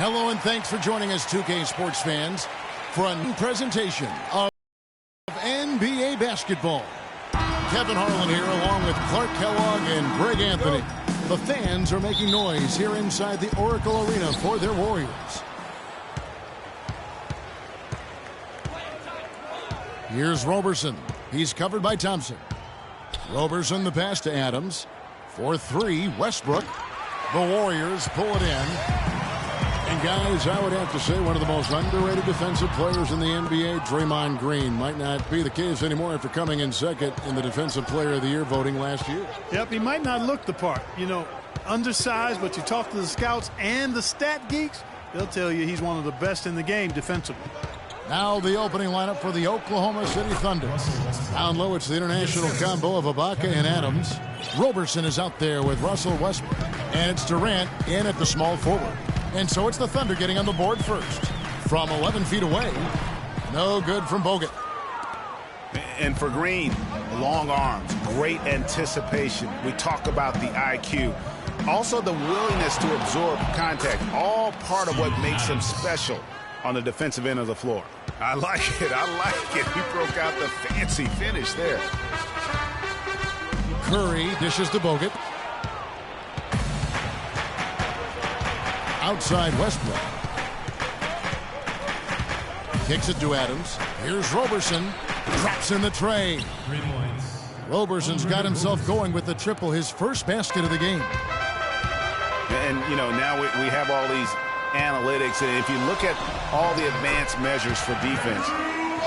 Hello and thanks for joining us, 2K sports fans, for a new presentation of NBA basketball. Kevin Harlan here along with Clark Kellogg and Greg Anthony. The fans are making noise here inside the Oracle Arena for their Warriors. Here's Roberson. He's covered by Thompson. Roberson the pass to Adams. For three, Westbrook. The Warriors pull it in. And guys, I would have to say one of the most underrated defensive players in the NBA, Draymond Green. Might not be the case anymore after coming in second in the Defensive Player of the Year voting last year. Yep, he might not look the part. You know, undersized, but you talk to the scouts and the stat geeks, they'll tell you he's one of the best in the game defensively. Now the opening lineup for the Oklahoma City Thunder. Down low, it's the international combo of Ibaka and Adams. Roberson is out there with Russell Westbrook. And it's Durant in at the small forward. And so it's the Thunder getting on the board first. From 11 feet away, no good from Bogut. And for Green, long arms, great anticipation. We talk about the IQ. Also the willingness to absorb contact, all part of what makes him special on the defensive end of the floor. I like it. I like it. He broke out the fancy finish there. Curry dishes to Bogut. Outside Westbrook. Kicks it to Adams. Here's Roberson. Drops in the tray. 3 points. Roberson's got himself going with the triple, his first basket of the game. And, you know, now we have all these analytics, and if you look at all the advanced measures for defense,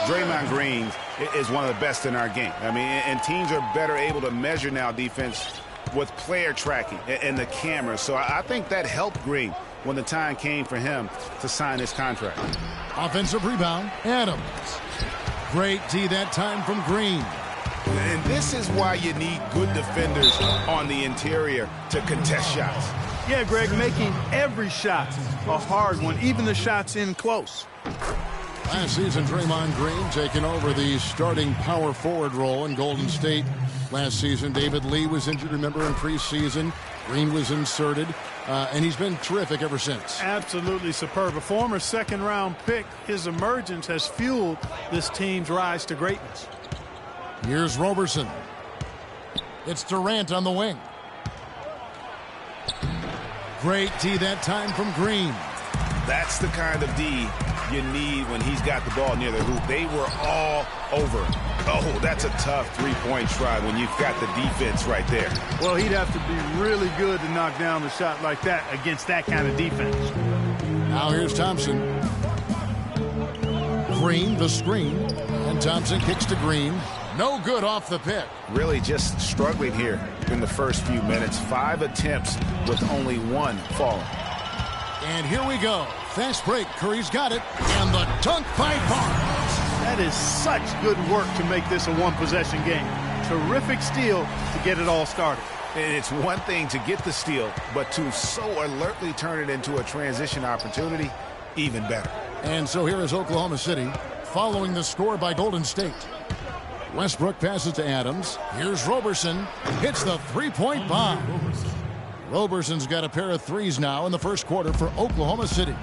Draymond Green is one of the best in our game. I mean, and teams are better able to measure now defense with player tracking and the cameras. So I think that helped Green when the time came for him to sign his contract. Offensive rebound, Adams. Great D that time from Green. And this is why you need good defenders on the interior to contest shots. Yeah, Greg, making every shot a hard one, even the shots in close. Last season, Draymond Green taking over the starting power forward role in Golden State. Last season, David Lee was injured, remember, in preseason. Green was inserted, and he's been terrific ever since. Absolutely superb. A former second-round pick, his emergence has fueled this team's rise to greatness. Here's Roberson. It's Durant on the wing. Great D that time from Green. That's the kind of D you need when he's got the ball near the hoop. They were all over him. Oh, that's a tough three-point try when you've got the defense right there. Well, he'd have to be really good to knock down a shot like that against that kind of defense. Now here's Thompson. Green, the screen. And Thompson kicks to Green. No good off the pick. Really just struggling here in the first few minutes. 5 attempts with only 1 falling. And here we go. Fast break. Curry's got it. And the dunk by Barnes. That is such good work to make this a one-possession game. Terrific steal to get it all started. And it's one thing to get the steal, but to so alertly turn it into a transition opportunity, even better. And so here is Oklahoma City following the score by Golden State. Westbrook passes to Adams. Here's Roberson. Hits the three-point bomb. Roberson's got a pair of threes now in the first quarter for Oklahoma City.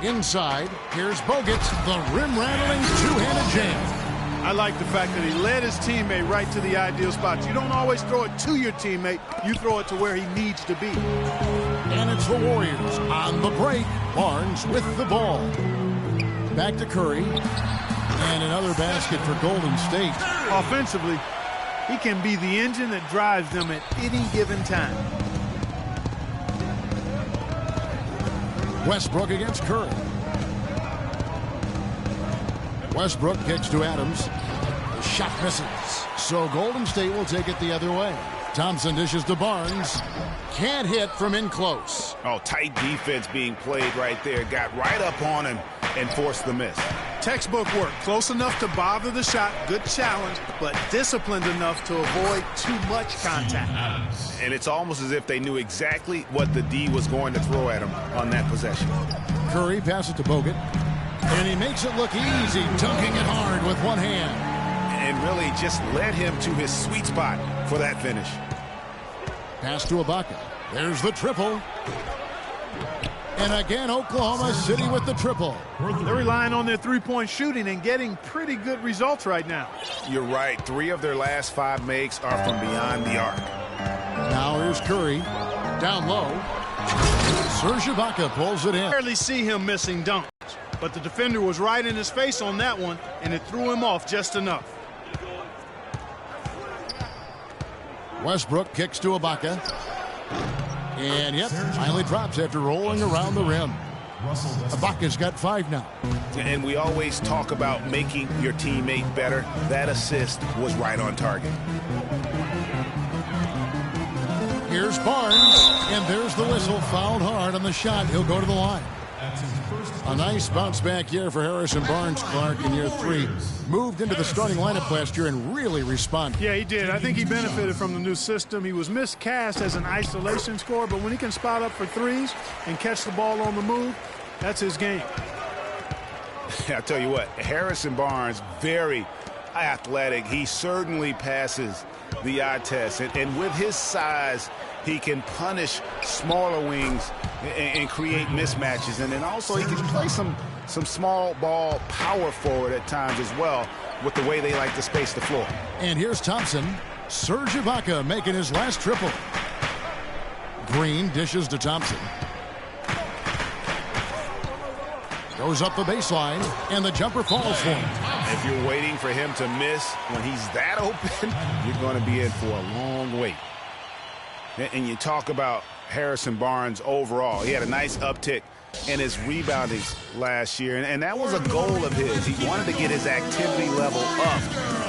Inside, here's Bogut, the rim-rattling two-handed jam. I like the fact that he led his teammate right to the ideal spot. You don't always throw it to your teammate. You throw it to where he needs to be. And it's the Warriors on the break. Barnes with the ball. Back to Curry. And another basket for Golden State. Offensively, he can be the engine that drives them at any given time. Westbrook against Curry. Westbrook kicks to Adams. The shot misses. So Golden State will take it the other way. Thompson dishes to Barnes. Can't hit from in close. Oh, tight defense being played right there. Got right up on him and forced the miss. Textbook work. Close enough to bother the shot. Good challenge, but disciplined enough to avoid too much contact. And it's almost as if they knew exactly what the D was going to throw at him on that possession. Curry passes to Bogut. And he makes it look easy, dunking it hard with one hand. And really just led him to his sweet spot for that finish. Pass to Ibaka. There's the triple. And again, Oklahoma City with the triple. They're relying on their three-point shooting and getting pretty good results right now. You're right. 3 of their last 5 makes are from beyond the arc. Now here's Curry. Down low. Serge Ibaka pulls it in. I rarely see him missing dunks, but the defender was right in his face on that one, and it threw him off just enough. Westbrook kicks to Ibaka. And, yep, finally drops after rolling around the rim. Ibaka's got 5 now. And we always talk about making your teammate better. That assist was right on target. Here's Barnes, and there's the whistle. Fouled hard on the shot. He'll go to the line. A nice bounce-back year for Harrison Barnes, Clark, in year 3. Moved into the starting lineup last year and really responded. Yeah, he did. I think he benefited from the new system. He was miscast as an isolation scorer, but when he can spot up for threes and catch the ball on the move, that's his game. I'll tell you what, Harrison Barnes, very athletic. He certainly passes the eye test. And with his size, he can punish smaller wings and create mismatches. And then also he can play some small ball power forward at times as well with the way they like to space the floor. And here's Thompson. Serge Ibaka making his last triple. Green dishes to Thompson. Goes up the baseline, and the jumper falls for him. If you're waiting for him to miss when he's that open, you're going to be in for a long wait. And you talk about Harrison Barnes overall. He had a nice uptick in his rebounding last year, and that was a goal of his. He wanted to get his activity level up.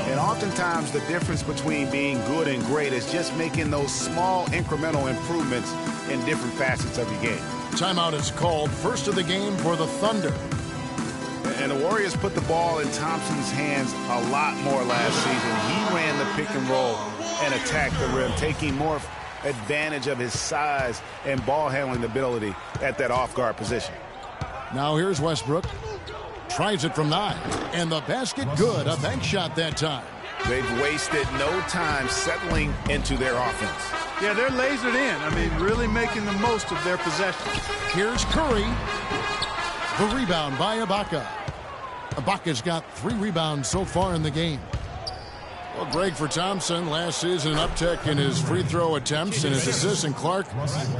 And oftentimes the difference between being good and great is just making those small incremental improvements in different facets of your game. Timeout is called. First of the game for the Thunder. And the Warriors put the ball in Thompson's hands a lot more last season. He ran the pick and roll and attacked the rim, taking more advantage of his size and ball handling ability at that off-guard position. Now here's Westbrook. Tries it from 9. And the basket good. A bank shot that time. They've wasted no time settling into their offense. Yeah, they're lasered in. I mean, really making the most of their possession. Here's Curry. The rebound by Ibaka. Ibaka's got 3 rebounds so far in the game. Well, Greg, for Thompson, last season, an uptick in his free throw attempts and his assists. And Clark,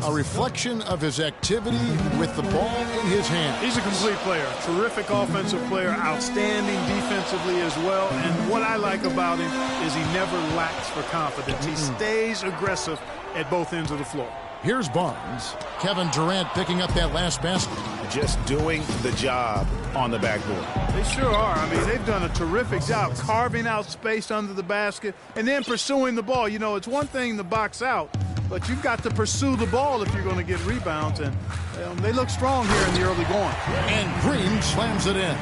a reflection of his activity with the ball in his hand. He's a complete player. Terrific offensive player. Outstanding defensively as well. And what I like about him is he never lacks for confidence. He stays aggressive at both ends of the floor. Here's Barnes. Kevin Durant picking up that last basket. Just doing the job on the backboard. They sure are. I mean, they've done a terrific job carving out space under the basket and then pursuing the ball. You know, it's one thing to box out, but you've got to pursue the ball if you're going to get rebounds. And they look strong here in the early going. And Green slams it in.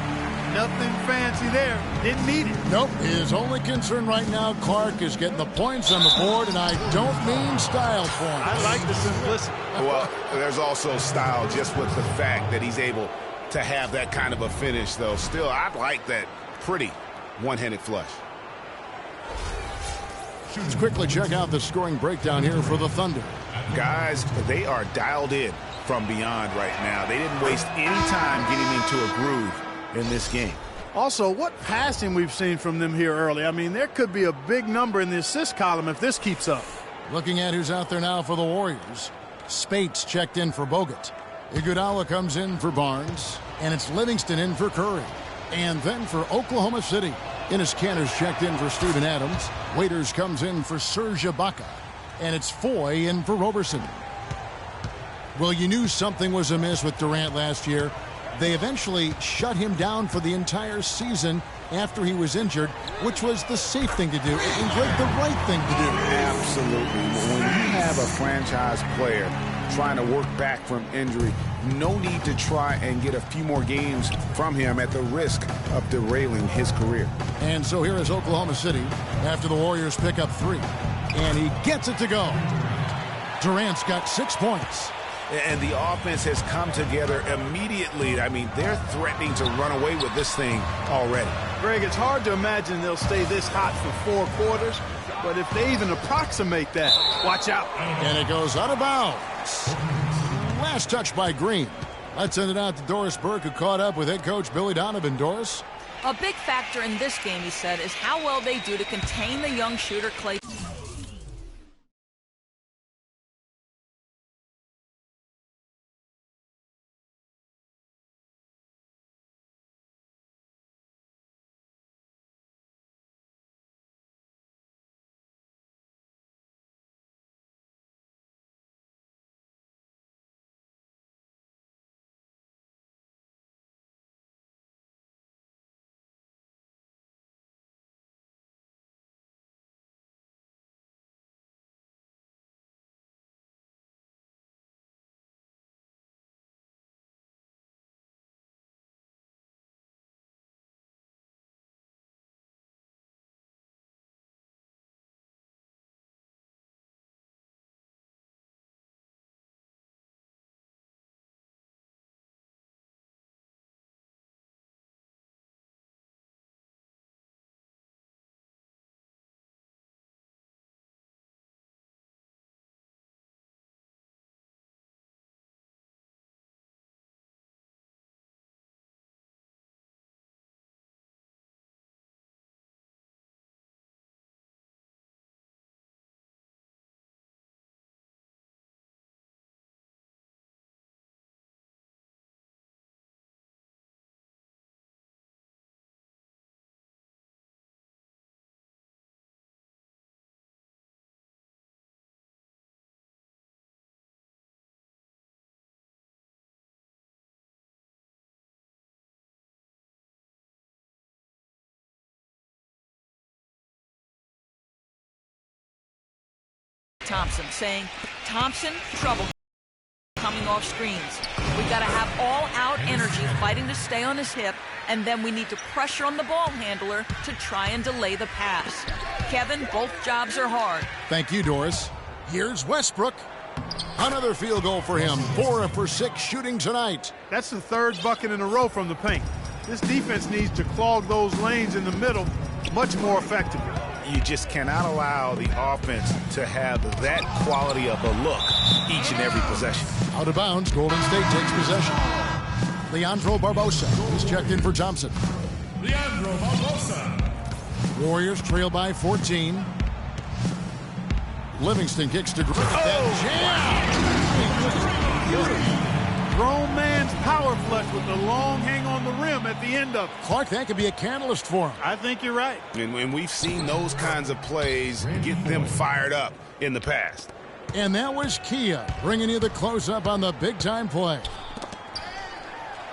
Nothing fancy there. Didn't need it. Nope. His only concern right now, Clark, is getting the points on the board, and I don't mean style points. I like the simplicity. Well, there's also style just with the fact that he's able to have that kind of a finish, though. Still, I like that pretty one-handed flush. Let's quickly check out the scoring breakdown here for the Thunder. Guys, they are dialed in from beyond right now. They didn't waste any time getting into a groove in this game. Also, what passing we've seen from them here early. I mean, there could be a big number in the assist column if this keeps up. Looking at who's out there now for the Warriors. Spates checked in for Bogut. Iguodala comes in for Barnes. And it's Livingston in for Curry. And then for Oklahoma City, Enes Kanter's checked in for Steven Adams. Waiters comes in for Serge Ibaka. And it's Foy in for Roberson. Well, you knew something was amiss with Durant last year. They eventually shut him down for the entire season after he was injured, which was the safe thing to do and Greg, the right thing to do. Absolutely. When you have a franchise player trying to work back from injury, no need to try and get a few more games from him at the risk of derailing his career. And so here is Oklahoma City after the Warriors pick up 3. And he gets it to go. Durant's got 6 points. And the offense has come together immediately. I mean, they're threatening to run away with this thing already. Greg, it's hard to imagine they'll stay this hot for 4 quarters, but if they even approximate that, watch out. And it goes out of bounds. Last touch by Green. Let's send it out to Doris Burke, who caught up with head coach Billy Donovan. Doris? A big factor in this game, he said, is how well they do to contain the young shooter Clay. Thompson, saying, Thompson, trouble coming off screens. We got to have all-out energy fighting to stay on his hip, and then we need to pressure on the ball handler to try and delay the pass. Kevin, both jobs are hard. Thank you, Doris. Here's Westbrook. Another field goal for him. 4 for 6 shooting tonight. That's the third bucket in a row from the paint. This defense needs to clog those lanes in the middle much more effectively. You just cannot allow the offense to have that quality of a look each and every possession. Out of bounds, Golden State takes possession. Leandro Barbosa is checked in for Thompson. Leandro Barbosa. Warriors trail by 14. Livingston kicks to Griffith. Grown man's power flush with the long hang on the rim at the end of it. Clark, that could be a catalyst for him. I think you're right. And we've seen those kinds of plays get them fired up in the past. And that was Kia bringing you the close-up on the big-time play.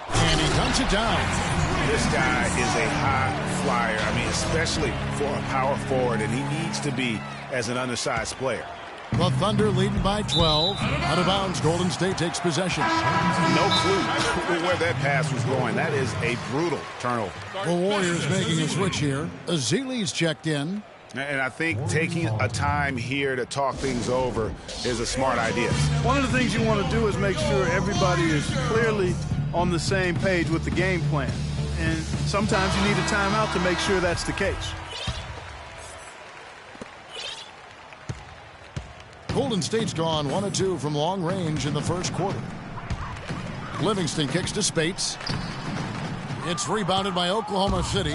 And he dunks it down. This guy is a high flyer. I mean, especially for a power forward, and he needs to be as an undersized player. The Thunder leading by 12. Out of bounds, Golden State takes possession. No clue where that pass was going. That is a brutal turnover. The Warriors making a switch here. Azili's checked in. And I think taking a time here to talk things over is a smart idea. One of the things you want to do is make sure everybody is clearly on the same page with the game plan. And sometimes you need a timeout to make sure that's the case. Golden State's gone 1 of 2 from long range in the first quarter. Livingston kicks to Spates. It's rebounded by Oklahoma City.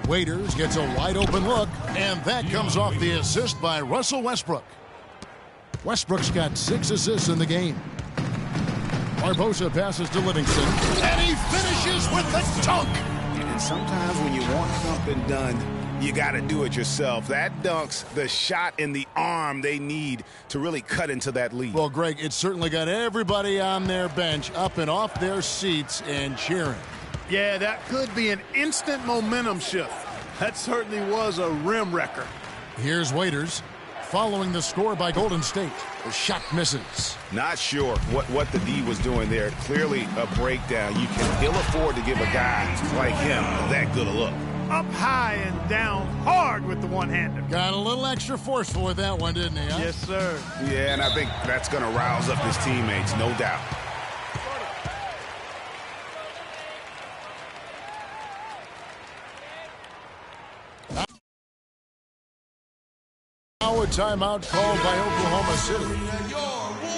Waiters gets a wide open look, and that comes off the assist by Russell Westbrook. Westbrook's got 6 assists in the game. Barbosa passes to Livingston, and he finishes with the dunk. And sometimes when you want something done, you got to do it yourself. That dunk's the shot in the arm they need to really cut into that lead. Well, Greg, it certainly got everybody on their bench up and off their seats and cheering. Yeah, that could be an instant momentum shift. That certainly was a rim wrecker. Here's Waiters following the score by Golden State. The shot misses. Not sure what the D was doing there. Clearly a breakdown. You can ill afford to give a guy like him that good a look. Up high and down hard with the one-hander. Got a little extra forceful with that one, didn't he? Huh? Yes, sir. Yeah, and I think that's going to rouse up his teammates, no doubt. Now a timeout called by Oklahoma City.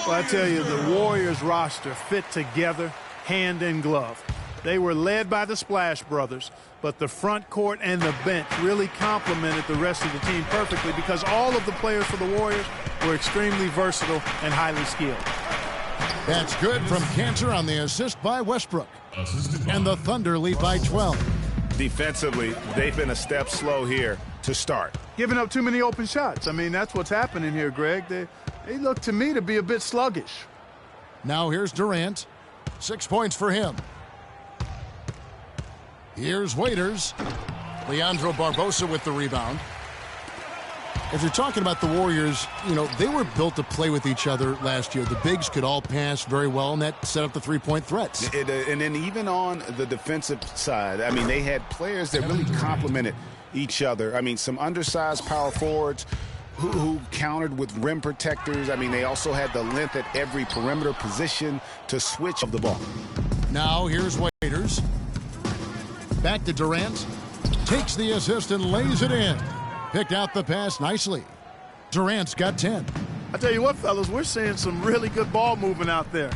Well, I tell you, the Warriors roster fit together hand in glove. They were led by the Splash Brothers, but the front court and the bench really complemented the rest of the team perfectly because all of the players for the Warriors were extremely versatile and highly skilled. That's good from Cantor on the assist by Westbrook. And the Thunder lead by 12. Defensively, they've been a step slow here to start. Giving up too many open shots. I mean, that's what's happening here, Greg. They look to me to be a bit sluggish. Now here's Durant. 6 points for him. Here's Waiters. Leandro Barbosa with the rebound. If you're talking about the Warriors, you know, they were built to play with each other last year. The bigs could all pass very well, and that set up the three-point threats. And then even on the defensive side, I mean, they had players that really complemented each other. I mean, some undersized power forwards who countered with rim protectors. I mean, they also had the length at every perimeter position to switch of the ball. Now here's Waiters. Back to Durant. Takes the assist and lays it in. Picked out the pass nicely. Durant's got 10. I tell you what, fellas, we're seeing some really good ball movement out there.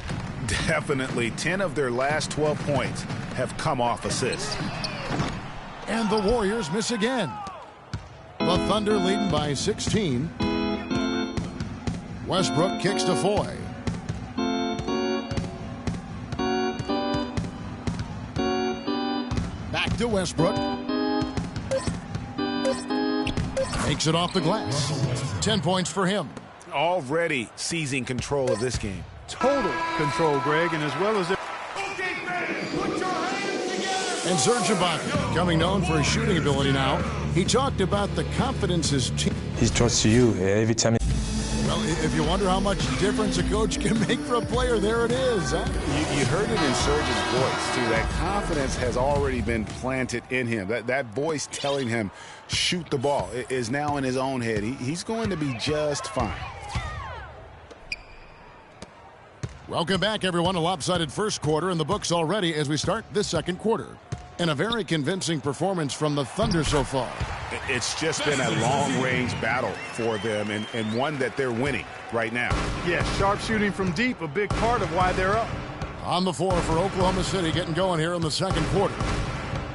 Definitely. 10 of their last 12 points have come off assists. And the Warriors miss again. The Thunder leading by 16. Westbrook kicks to Foy. Back to Westbrook. Makes it off the glass. 10 points for him. Already seizing control of this game. Total control, Greg, and as well as... And Serge Ibaka, becoming known for his shooting ability now, he talked about the confidence his team... He trusts you every time. Well, if you wonder how much difference a coach can make for a player, there it is. Huh? You heard it in Serge's voice, too. That confidence has already been planted in him. That voice telling him, shoot the ball, is now in his own head. He's going to be just fine. Welcome back, everyone. A lopsided first quarter in the books already as we start this second quarter. And a very convincing performance from the Thunder so far. It's just been a long-range battle for them and one that they're winning right now. Yeah, sharp shooting from deep, a big part of why they're up. On the floor for Oklahoma City, getting going here in the second quarter.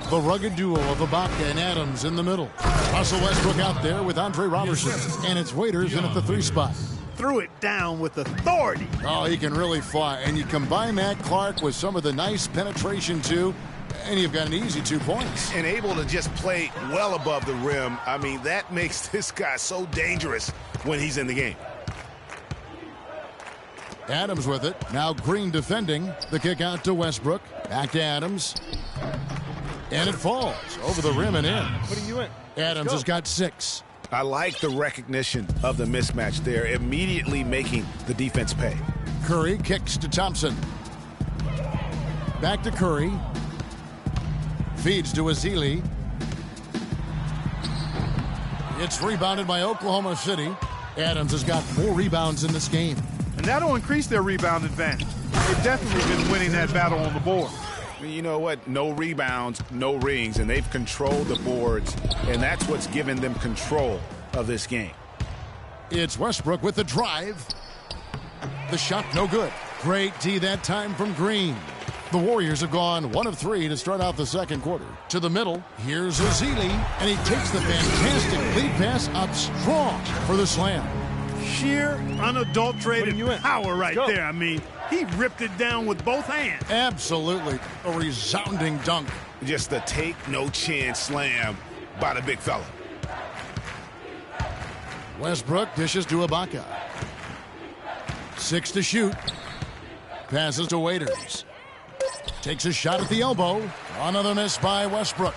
The rugged duo of Ibaka and Adams in the middle. Russell Westbrook out there with Andre Robertson. And it's Waiters in at the 3 spot. Threw it down with authority. Oh, he can really fly. And you combine that, Clark, with some of the nice penetration, too, and you've got an easy 2 points. And able to just play well above the rim. I mean, that makes this guy so dangerous when he's in the game. Adams with it. Now Green defending. The kick out to Westbrook. Back to Adams. And it falls over the rim and in. What are you in? Adams has got 6. I like the recognition of the mismatch there, immediately making the defense pay. Curry kicks to Thompson. Back to Curry. Feeds to Azili. It's rebounded by Oklahoma City. Adams has got 4 rebounds in this game. And that'll increase their rebound advantage. They've definitely been winning that battle on the board. You know what? No rebounds, no rings, and they've controlled the boards, and that's what's given them control of this game. It's Westbrook with the drive. The shot no good. Great D that time from Green. The Warriors have gone 1 of 3 to start out the second quarter. To the middle, here's Azili, and he takes the fantastic lead pass up strong for the slam. Sheer, unadulterated power right there. I mean, he ripped it down with both hands. Absolutely. A resounding dunk. Just the take no chance slam by the big fella. Westbrook dishes to Ibaka. 6 to shoot. Passes to Waiters. Takes a shot at the elbow. Another miss by Westbrook.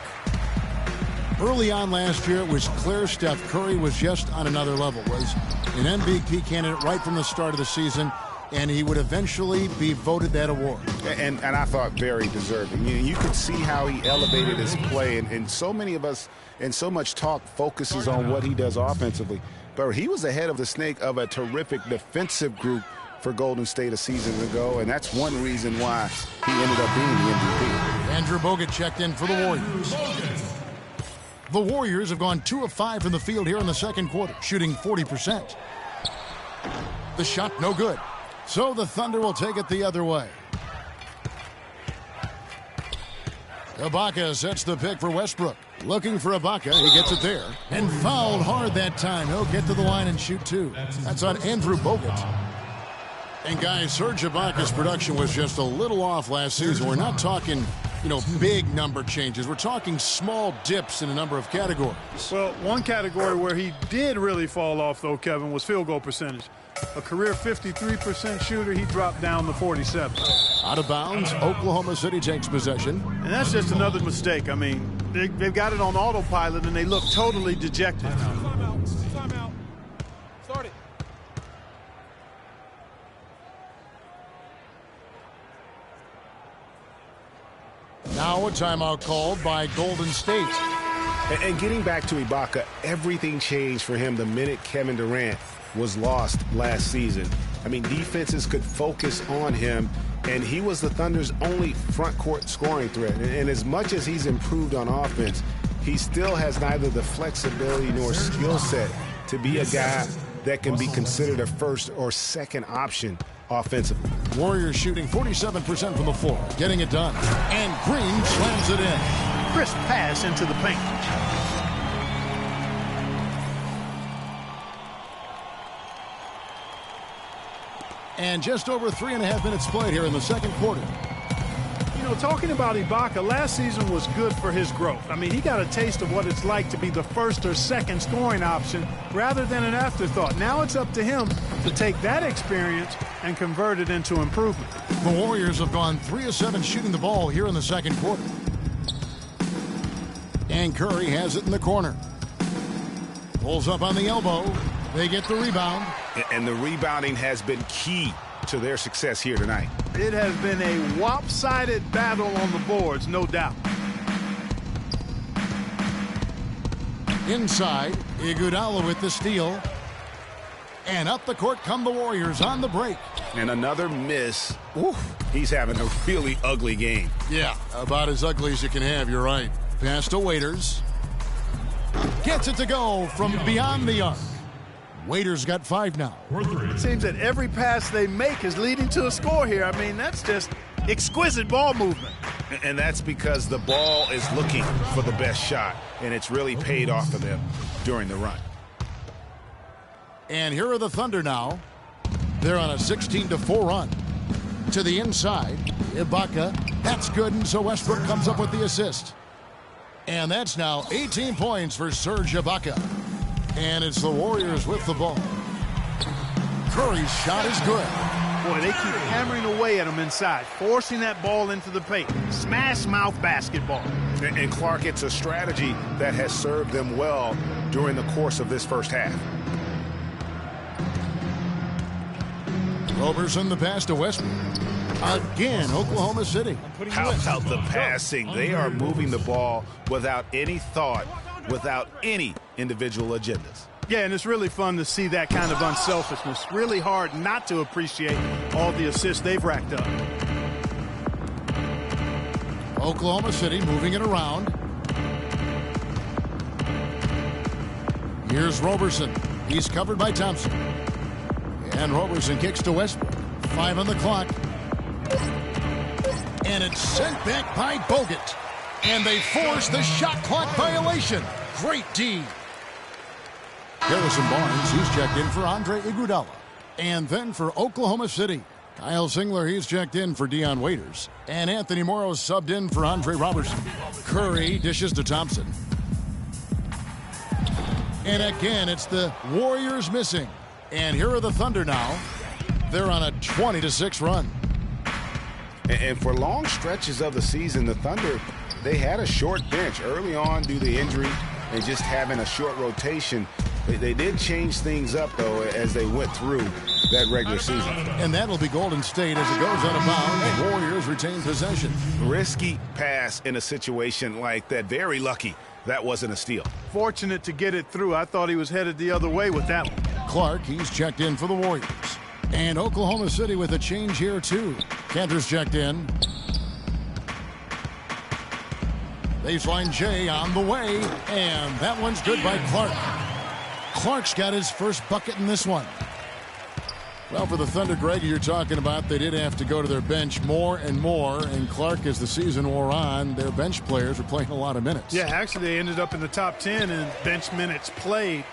Early on last year, it was clear Steph Curry was just on another level. Was an MVP candidate right from the start of the season, and he would eventually be voted that award. And I thought very deserving. You could see how he elevated his play, and so many of us, and so much talk focuses on what he does offensively. But he was ahead of the snake of a terrific defensive group for Golden State a season ago, and that's one reason why he ended up being the MVP. Andrew Bogut checked in for the Warriors. The Warriors have gone 2 of 5 from the field here in the second quarter, shooting 40%. The shot no good. So the Thunder will take it the other way. Ibaka sets the pick for Westbrook. Looking for Ibaka. He gets it there. And fouled hard that time. He'll get to the line and shoot two. That's on Andrew Bogut. And guys, Serge Ibaka's production was just a little off last season. We're not talking, big number changes. We're talking small dips in a number of categories. Well, one category where he did really fall off, though, Kevin, was field goal percentage. A career 53% shooter, he dropped down to 47. Out of bounds, Oklahoma City takes possession. And that's just another mistake. I mean, they've got it on autopilot, and they look totally dejected. Timeout. Start it. Now a timeout called by Golden State. And getting back to Ibaka, everything changed for him the minute Kevin Durant was lost last season. I mean, defenses could focus on him, and he was the Thunder's only front court scoring threat. And as much as he's improved on offense, he still has neither the flexibility nor skill set to be a guy that can be considered a first or second option offensively. Warriors shooting 47% from the floor, getting it done. And Green slams it in. Crisp pass into the paint. And just over 3.5 minutes played here in the second quarter. Talking about Ibaka, last season was good for his growth. I mean, he got a taste of what it's like to be the first or second scoring option rather than an afterthought. Now it's up to him to take that experience and convert it into improvement. The Warriors have gone 3 of 7 shooting the ball here in the second quarter. And Curry has it in the corner. Pulls up on the elbow. They get the rebound. And the rebounding has been key to their success here tonight. It has been a lopsided battle on the boards, no doubt. Inside, Iguodala with the steal. And up the court come the Warriors on the break. And another miss. Oof, he's having a really ugly game. Yeah, about as ugly as you can have, you're right. Pass to Waiters. Gets it to go from beyond the arc. Waiters got 5 now. It seems that every pass they make is leading to a score here. I mean, that's just exquisite ball movement. And that's because the ball is looking for the best shot, and it's really paid off for them during the run. And here are the Thunder now. They're on a 16-4 run. To the inside, Ibaka. That's good, and so Westbrook comes up with the assist. And that's now 18 points for Serge Ibaka. And it's the Warriors with the ball. Curry's shot is good. Boy, they keep hammering away at him inside, forcing that ball into the paint. Smash mouth basketball. And Clark, it's a strategy that has served them well during the course of this first half. Roberson the pass to Westbrook. Again, Oklahoma City. How about the passing? They are moving the ball without any thought, without any individual agendas. Yeah, and it's really fun to see that kind of unselfishness. Really hard not to appreciate all the assists they've racked up. Oklahoma City moving it around. Here's Roberson. He's covered by Thompson. And Roberson kicks to Westbrook. 5 on the clock. And it's sent back by Bogut. And they force the shot clock violation. Great D. Harrison Barnes, he's checked in for Andre Iguodala. And then for Oklahoma City, Kyle Singler, he's checked in for Dion Waiters. And Anthony Morrow subbed in for Andre Robertson. Curry dishes to Thompson. And again, it's the Warriors missing. And here are the Thunder now. They're on a 20-6 run. And for long stretches of the season, the Thunder, they had a short bench early on due to injury and just having a short rotation. They did change things up, though, as they went through that regular season. And that'll be Golden State as it goes out of bounds. The Warriors retain possession. Risky pass in a situation like that. Very lucky that wasn't a steal. Fortunate to get it through. I thought he was headed the other way with that one. Clark, he's checked in for the Warriors. And Oklahoma City with a change here, too. Cantor's checked in. Baseline J on the way. And that one's good by Clark. Clark's got his first bucket in this one. Well, for the Thunder, Greg, you're talking about, they did have to go to their bench more and more. And Clark, as the season wore on, their bench players were playing a lot of minutes. Yeah, actually, they ended up in the top 10 in bench minutes played.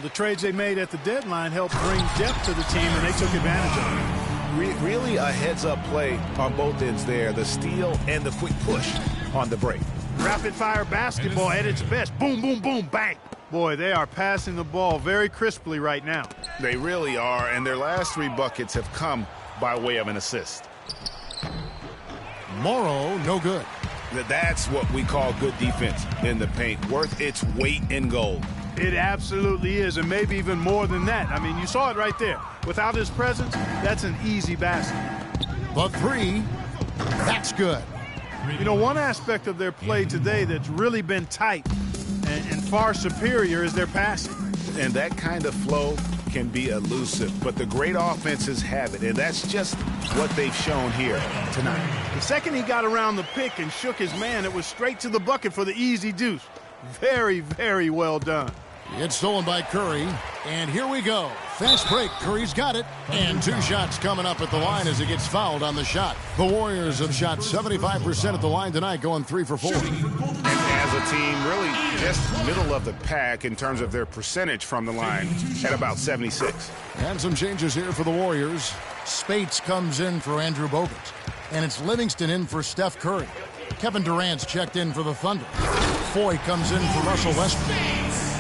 The trades they made at the deadline helped bring depth to the team, and they took advantage of it. Really a heads-up play on both ends there. The steal and the quick push on the break. Rapid-fire basketball at its best. Boom, boom, boom, bang. Boy, they are passing the ball very crisply right now. They really are, and their last 3 buckets have come by way of an assist. Morrow, no good. That's what we call good defense in the paint, worth its weight in gold. It absolutely is, and maybe even more than that. I mean, you saw it right there. Without his presence, that's an easy basket. The 3, that's good. You know, one aspect of their play today that's really been tight and far superior is their passing. And that kind of flow can be elusive, but the great offenses have it, and that's just what they've shown here tonight. The second he got around the pick and shook his man, it was straight to the bucket for the easy deuce. Very, very well done. It's stolen by Curry, and here we go. Fast break, Curry's got it, and 2 shots coming up at the line as he gets fouled on the shot. The Warriors have shot 75% at the line tonight, going 3 for 4. And as a team, really just middle of the pack in terms of their percentage from the line at about 76. And some changes here for the Warriors. Spates comes in for Andrew Bogut, and it's Livingston in for Steph Curry. Kevin Durant's checked in for the Thunder. Foy comes in for Russell Westbrook.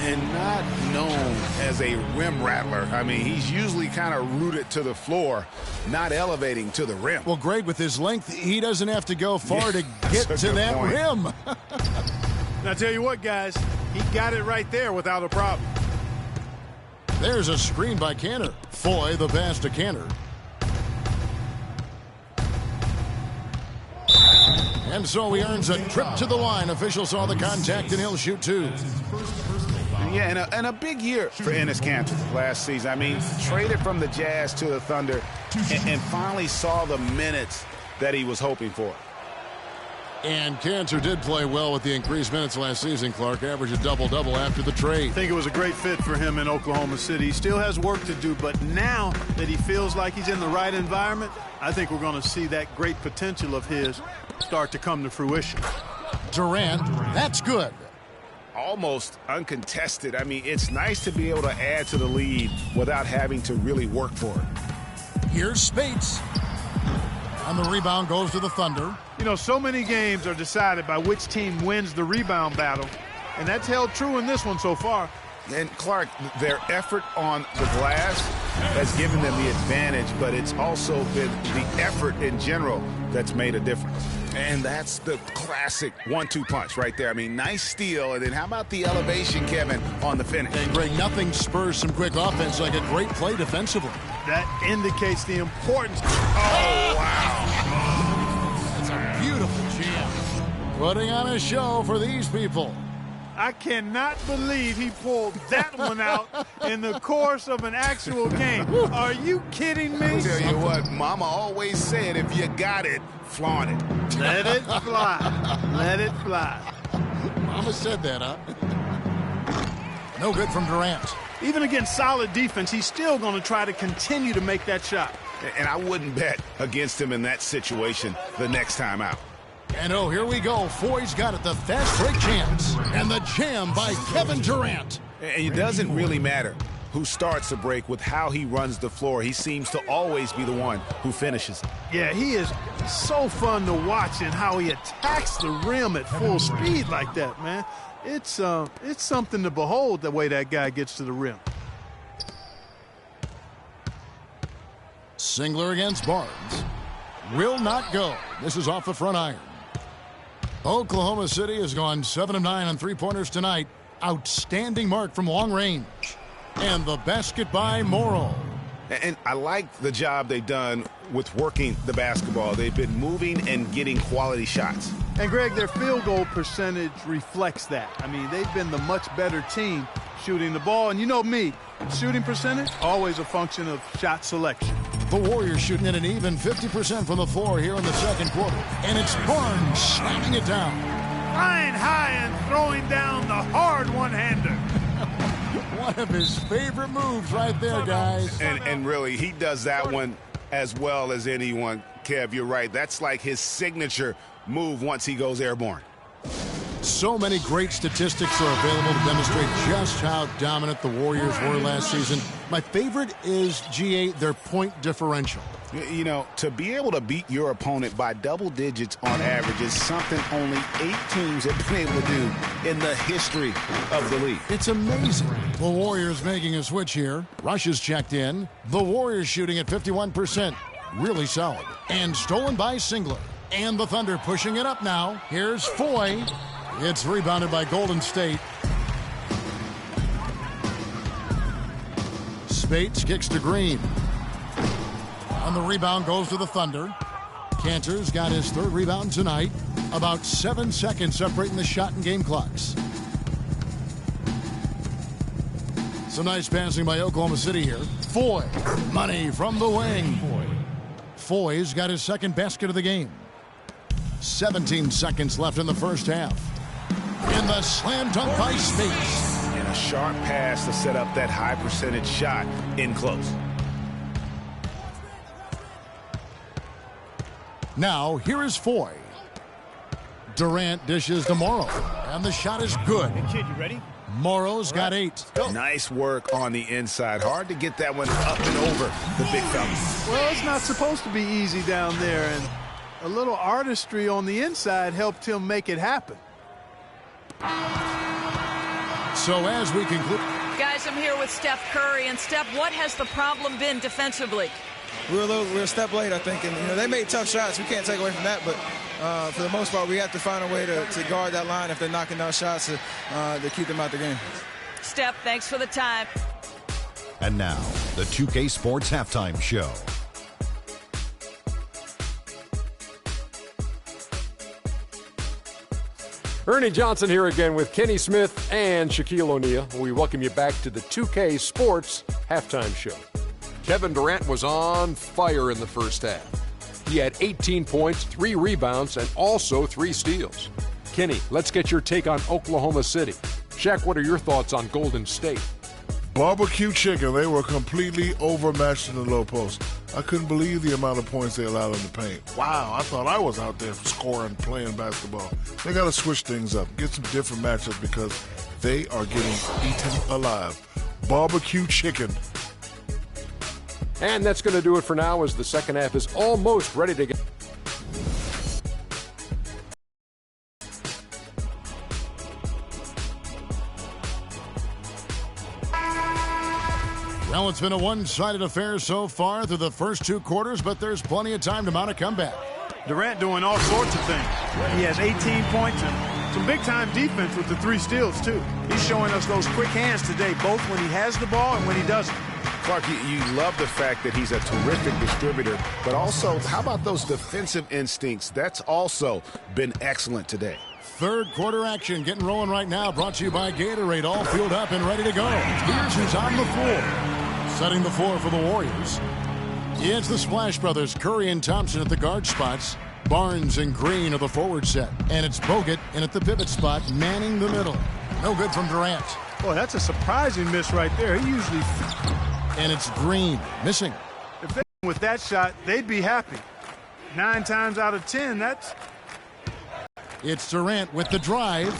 And not known as a rim rattler. I mean, he's usually kind of rooted to the floor, not elevating to the rim. Well, Greg, with his length, he doesn't have to go far to get to that rim. Now, I tell you what, guys, he got it right there without a problem. There's a screen by Cantor. Foy, the pass to Cantor. And so he earns a trip to the line. Officials saw the contact, and he'll shoot 2. Yeah, and a big year for Enes Kanter last season. I mean, traded from the Jazz to the Thunder and finally saw the minutes that he was hoping for. And Kanter did play well with the increased minutes last season, Clark. Averaged a double-double after the trade. I think it was a great fit for him in Oklahoma City. He still has work to do, but now that he feels like he's in the right environment, I think we're going to see that great potential of his start to come to fruition. Durant, that's good. Almost uncontested. I mean, it's nice to be able to add to the lead without having to really work for it. Here's Spates. And the rebound goes to the Thunder. You know, so many games are decided by which team wins the rebound battle, and that's held true in this one so far. And, Clark, their effort on the glass has given them the advantage, but it's also been the effort in general that's made a difference. And that's the classic 1-2 punch right there. I mean, nice steal, and then how about the elevation, Kevin, on the finish? And, Greg, nothing spurs some quick offense like a great play defensively. That indicates the importance. Oh, wow. That's a beautiful jam. Putting on a show for these people. I cannot believe he pulled that one out in the course of an actual game. Are you kidding me? I'll tell you what, Mama always said, if you got it, flaunt it. Let it fly. Let it fly. Mama said that, huh? No good from Durant. Even against solid defense, he's still going to try to continue to make that shot. And I wouldn't bet against him in that situation the next time out. And oh, here we go. Foy's got it, the fast break chance. And the jam by Kevin Durant. And it doesn't really matter who starts the break with how he runs the floor. He seems to always be the one who finishes it. Yeah, he is so fun to watch and how he attacks the rim at full speed like that, man. It's something to behold the way that guy gets to the rim. Singler against Barnes. Will not go. This is off the front iron. Oklahoma City has gone 7 of 9 on three-pointers tonight. Outstanding mark from long range. And the basket by Morrow. And I like the job they've done with working the basketball. They've been moving and getting quality shots. And, Greg, their field goal percentage reflects that. I mean, they've been the much better team shooting the ball. And you know me, shooting percentage, always a function of shot selection. The Warriors shooting at an even 50% from the floor here in the second quarter. And it's Barnes slamming it down. Flying high and throwing down the hard one-hander. One of his favorite moves right there, guys. And really, he does that one as well as anyone. Kev, you're right. That's like his signature move once he goes airborne. So many great statistics are available to demonstrate just how dominant the Warriors were last season. My favorite is, GA, their point differential. You know, to be able to beat your opponent by double digits on average is something only 8 teams have been able to do in the history of the league. It's amazing. The Warriors making a switch here. Rush is checked in. The Warriors shooting at 51%. Really solid. And stolen by Singler. And the Thunder pushing it up now. Here's Foy. It's rebounded by Golden State. Spates kicks to Green. And the rebound goes to the Thunder. Cantor's got his 3rd rebound tonight. About 7 seconds separating the shot and game clocks. Some nice passing by Oklahoma City here. Foy. Money from the wing. Foy's got his 2nd basket of the game. 17 seconds left in the first half. In the slam dunk by Spates. And a sharp pass to set up that high percentage shot in close. Now, here is Foy. Durant dishes to Morrow. And the shot is good. Hey, kid, you ready? Morrow's got 8. Nice work on the inside. Hard to get that one up and over the big fella. Well, it's not supposed to be easy down there, and a little artistry on the inside helped him make it happen. So as we conclude... Guys, I'm here with Steph Curry. And Steph, what has the problem been defensively? We're a step late, I think, and they made tough shots. We can't take away from that, but for the most part, we have to find a way to guard that line if they're knocking down shots to keep them out the game. Steph, thanks for the time. And now, the 2K Sports Halftime Show. Ernie Johnson here again with Kenny Smith and Shaquille O'Neal. We welcome you back to the 2K Sports Halftime Show. Kevin Durant was on fire in the first half. He had 18 points, 3 rebounds, and also 3 steals. Kenny, let's get your take on Oklahoma City. Shaq, what are your thoughts on Golden State? Barbecue chicken. They were completely overmatched in the low post. I couldn't believe the amount of points they allowed in the paint. Wow, I thought I was out there scoring, playing basketball. They got to switch things up, get some different matchups because they are getting eaten alive. Barbecue chicken. And that's going to do it for now as the second half is almost ready to get. Well, it's been a one-sided affair so far through the first 2 quarters, but there's plenty of time to mount a comeback. Durant doing all sorts of things. He has 18 points and some big-time defense with the 3 steals, too. He's showing us those quick hands today, both when he has the ball and when he doesn't. Clark, you love the fact that he's a terrific distributor, but also, how about those defensive instincts? That's also been excellent today. 3rd quarter action getting rolling right now, brought to you by Gatorade, all fueled up and ready to go. Here's who's on the floor. Setting the floor for the Warriors. It's the Splash Brothers, Curry and Thompson at the guard spots. Barnes and Green are the forward set. And it's Bogut in at the pivot spot, manning the middle. No good from Durant. Boy, that's a surprising miss right there. He usually... And it's Green, missing. If they with that shot, they'd be happy. 9 times out of 10, that's... It's Durant with the drive.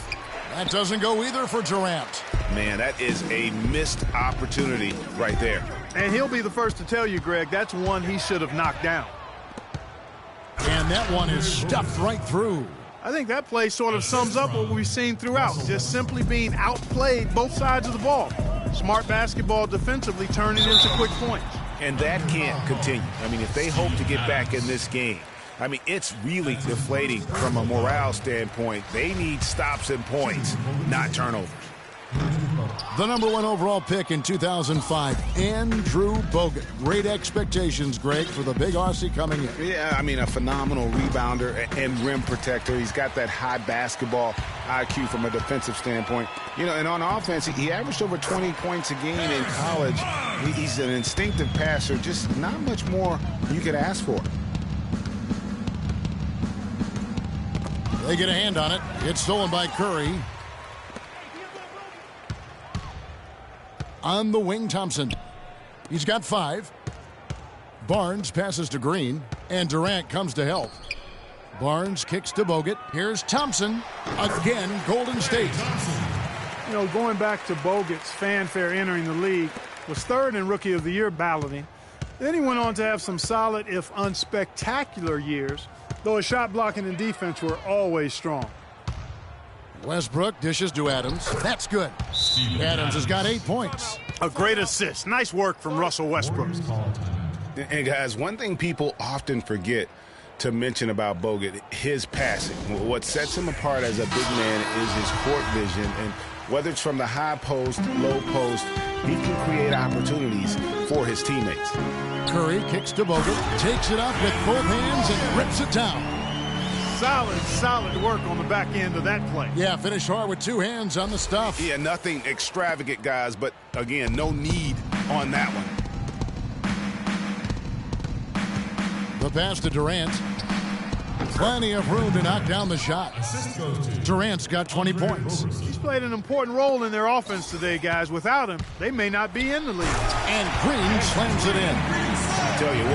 That doesn't go either for Durant. Man, that is a missed opportunity right there. And he'll be the first to tell you, Greg, that's one he should have knocked down. And that one is stuffed right through. I think that play sort of sums up what we've seen throughout, just simply being outplayed both sides of the ball. Smart basketball defensively turning into quick points. And that can't continue. I mean, if they hope to get back in this game, I mean, it's really deflating from a morale standpoint. They need stops and points, not turnovers. The #1 overall pick in 2005, Andrew Bogut. Great expectations, Greg, for the big Aussie coming in. Yeah, I mean, a phenomenal rebounder and rim protector. He's got that high basketball IQ from a defensive standpoint. You know, and on offense, he averaged over 20 points a game in college. He's an instinctive passer, just not much more you could ask for. They get a hand on it. It's stolen by Curry. On the wing, Thompson. He's got 5. Barnes passes to Green, and Durant comes to help. Barnes kicks to Bogut. Here's Thompson. Again, Golden State. You know, going back to Bogut's fanfare entering the league, was 3rd in Rookie of the Year balloting. Then he went on to have some solid, if unspectacular, years, though his shot blocking and defense were always strong. Westbrook dishes to Adams. That's good. Adams has got 8 points. A great assist. Nice work from Russell Westbrook. And guys, one thing people often forget to mention about Bogut, his passing. What sets him apart as a big man is his court vision, and whether it's from the high post, low post, he can create opportunities for his teammates. Curry kicks to Bogut, takes it up with both hands and rips it down. Solid work on the back end of that play. Yeah, finish hard with 2 hands on the stuff. Yeah, nothing extravagant, guys, but again, no need on that one. The pass to Durant. Plenty of room to knock down the shot. Durant's got 20 points. He's played an important role in their offense today, guys. Without him, they may not be in the league. And Green slams it in. I tell you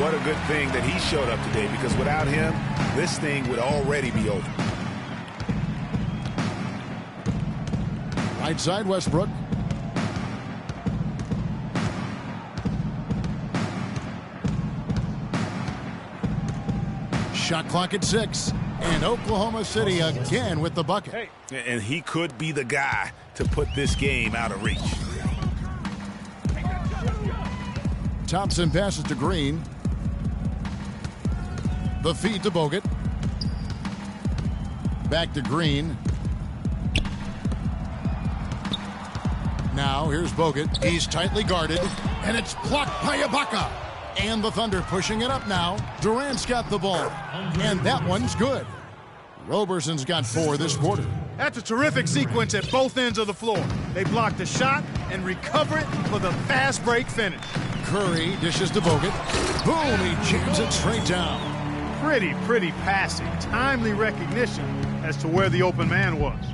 what a good thing that he showed up today, because without him, this thing would already be over. Right side, Westbrook. Shot clock at 6. And Oklahoma City again with the bucket. And he could be the guy to put this game out of reach. Thompson passes to Green. The feed to Bogut. Back to Green. Now here's Bogut. He's tightly guarded. And it's blocked by Ibaka. And the Thunder pushing it up now. Durant's got the ball. And that one's good. Roberson's got 4 this quarter. That's a terrific sequence at both ends of the floor. They block the shot and recover it for the fast break finish. Curry dishes to Bogut. Boom, he jams it straight down. Pretty passing. Timely recognition as to where the open man was.